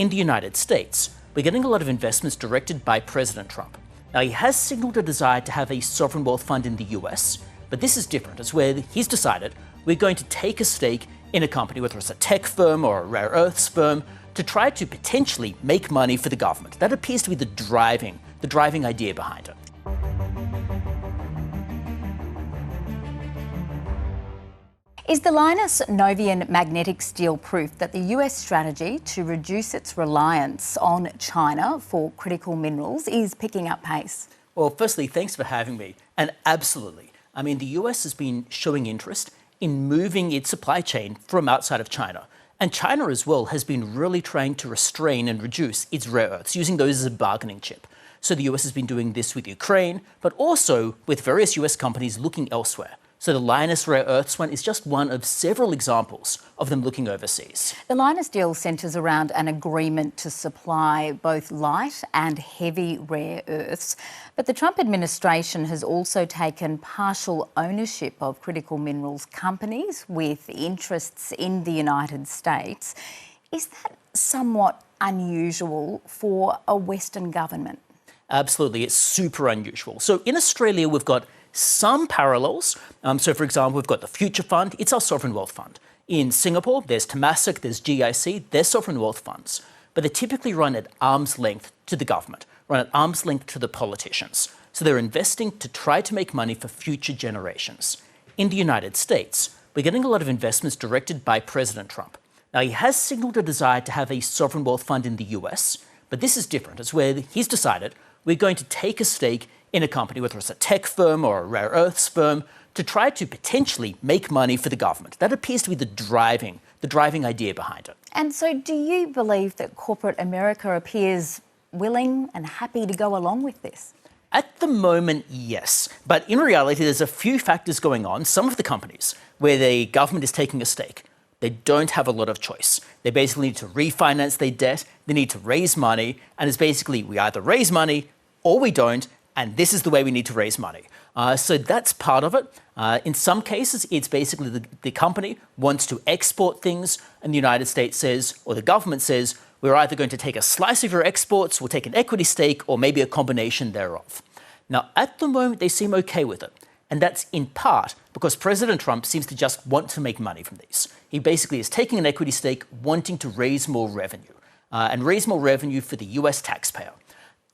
in the United States, we're getting a lot of investments directed by President Trump. Now, he has signaled a desire to have a sovereign wealth fund in the US, but this is different. It's where he's decided we're going to take a stake in a company, whether it's a tech firm or a rare earths firm, to try to potentially make money for the government. That appears to be the driving idea behind it. Is the lynas-noveon magnetic steel proof that the US strategy to reduce its reliance on China for critical minerals is picking up pace? Well, firstly, thanks for having me. And absolutely. I mean, the US has been showing interest in moving its supply chain from outside of China. And China as well has been really trying to restrain and reduce its rare earths, using those as a bargaining chip. So the US has been doing this with Ukraine, but also with various US companies looking elsewhere. So the Lynas rare earths one is just one of several examples of them looking overseas. The Lynas deal centres around an agreement to supply both light and heavy rare earths. But the Trump administration has also taken partial ownership of critical minerals companies with interests in the United States. Is that somewhat unusual for a Western government? Absolutely, it's super unusual. So in Australia, we've got some parallels. So, for example, we've got the Future Fund. It's our sovereign wealth fund. In Singapore, there's Temasek, there's GIC, they're sovereign wealth funds. But they're typically run at arm's length to the government, run at arm's length to the politicians. So they're investing to try to make money for future generations. In the United States, we're getting a lot of investments directed by President Trump. Now, he has signaled a desire to have a sovereign wealth fund in the US, but this is different. It's where he's decided we're going to take a stake in a company, whether it's a tech firm or a rare earths firm, to try to potentially make money for the government. That appears to be the driving idea behind it. And so do you believe that corporate America appears willing and happy to go along with this? At the moment, yes. But in reality, there's a few factors going on. Some of the companies where the government is taking a stake, they don't have a lot of choice. They basically need to refinance their debt, they need to raise money, and it's basically we either raise money or we don't, and this is the way we need to raise money. So that's part of it. In some cases, it's basically the company wants to export things, and the United States says, or the government says, we're either going to take a slice of your exports, we'll take an equity stake, or maybe a combination thereof. Now, at the moment, they seem okay with it. And that's in part because President Trump seems to just want to make money from these. He basically is taking an equity stake, wanting to raise more revenue, and raise more revenue for the US taxpayer.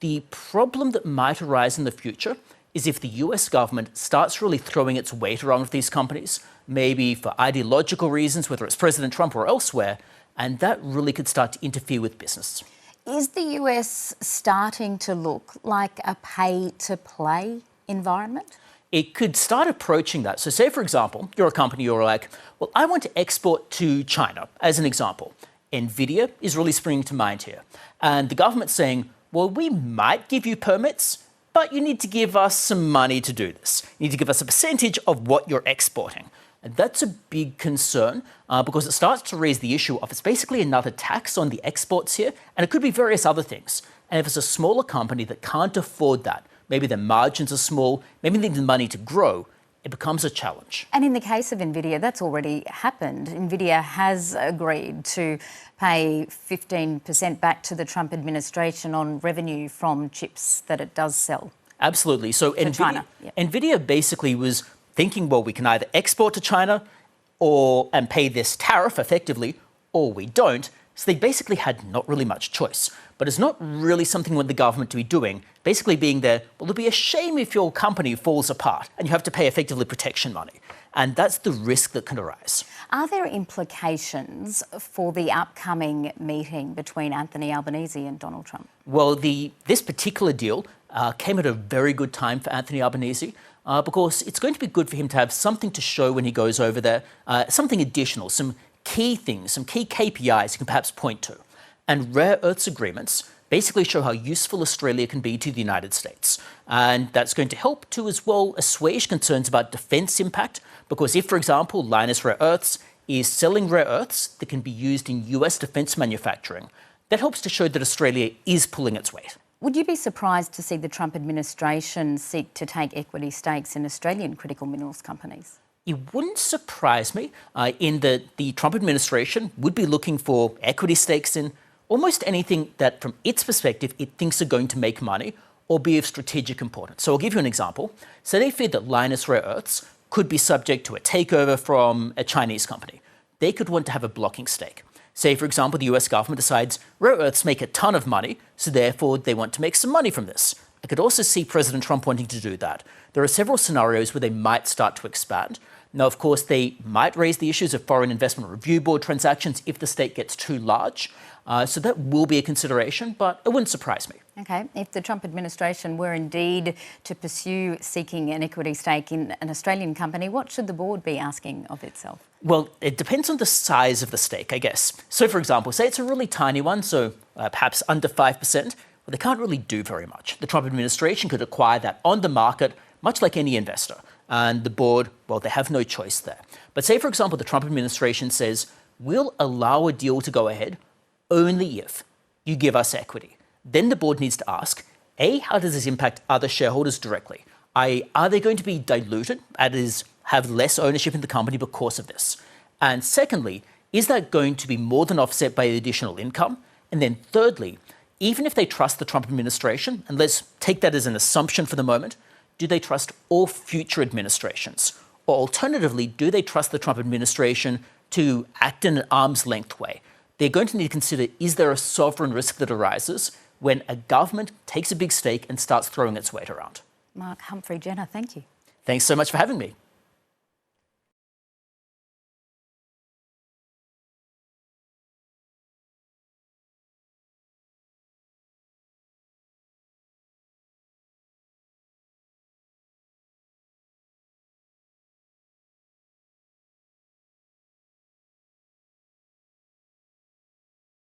The problem that might arise in the future is if the US government starts really throwing its weight around with these companies, maybe for ideological reasons, whether it's President Trump or elsewhere, and that really could start to interfere with business. Is the US starting to look like a pay-to-play environment? It could start approaching that. So say, for example, you're a company, you're like, well, I want to export to China, as an example. Nvidia is really springing to mind here. And the government's saying, well, we might give you permits, but you need to give us some money to do this. You need to give us a percentage of what you're exporting. And that's a big concern because it starts to raise the issue of it's basically another tax on the exports here, and it could be various other things. And if it's a smaller company that can't afford that, maybe their margins are small, maybe they need the money to grow, it becomes a challenge. And in the case of Nvidia, that's already happened. Nvidia has agreed to pay 15% back to the Trump administration on revenue from chips that it does sell. Absolutely. So Nvidia basically was thinking, well, we can either export to China and pay this tariff effectively, or we don't. So they basically had not really much choice. But it's not really something we want the government to be doing, basically being there, well, it'll be a shame if your company falls apart and you have to pay effectively protection money. And that's the risk that can arise. Are there implications for the upcoming meeting between Anthony Albanese and Donald Trump? Well, this particular deal came at a very good time for Anthony Albanese because it's going to be good for him to have something to show when he goes over there, something additional, some key things, some key KPIs he can perhaps point to. And rare earths agreements basically show how useful Australia can be to the United States. And that's going to help to as well assuage concerns about defence impact, because if, for example, Lynas Rare Earths is selling rare earths that can be used in US defence manufacturing, that helps to show that Australia is pulling its weight. Would you be surprised to see the Trump administration seek to take equity stakes in Australian critical minerals companies? It wouldn't surprise me in that the Trump administration would be looking for equity stakes in almost anything that, from its perspective, it thinks are going to make money or be of strategic importance. So I'll give you an example. So they feared that Lynas Rare Earths could be subject to a takeover from a Chinese company. They could want to have a blocking stake. Say, for example, the US government decides rare earths make a ton of money, so therefore they want to make some money from this. I could also see President Trump wanting to do that. There are several scenarios where they might start to expand. Now, of course, they might raise the issues of Foreign Investment Review Board transactions if the stake gets too large. So that will be a consideration, but it wouldn't surprise me. OK, if the Trump administration were indeed to pursue seeking an equity stake in an Australian company, what should the board be asking of itself? Well, it depends on the size of the stake, I guess. So, for example, say it's a really tiny one, so perhaps under 5%, well, they can't really do very much. The Trump administration could acquire that on the market, much like any investor. And the board, well, they have no choice there. But say, for example, the Trump administration says, we'll allow a deal to go ahead only if you give us equity. Then the board needs to ask, A, how does this impact other shareholders directly? Are they going to be diluted, that is, have less ownership in the company because of this? And secondly, is that going to be more than offset by the additional income? And then thirdly, even if they trust the Trump administration, and let's take that as an assumption for the moment, do they trust all future administrations? Or alternatively, do they trust the Trump administration to act in an arm's length way? They're going to need to consider, is there a sovereign risk that arises when a government takes a big stake and starts throwing its weight around? Mark Humphery-Jenner, thank you. Thanks so much for having me.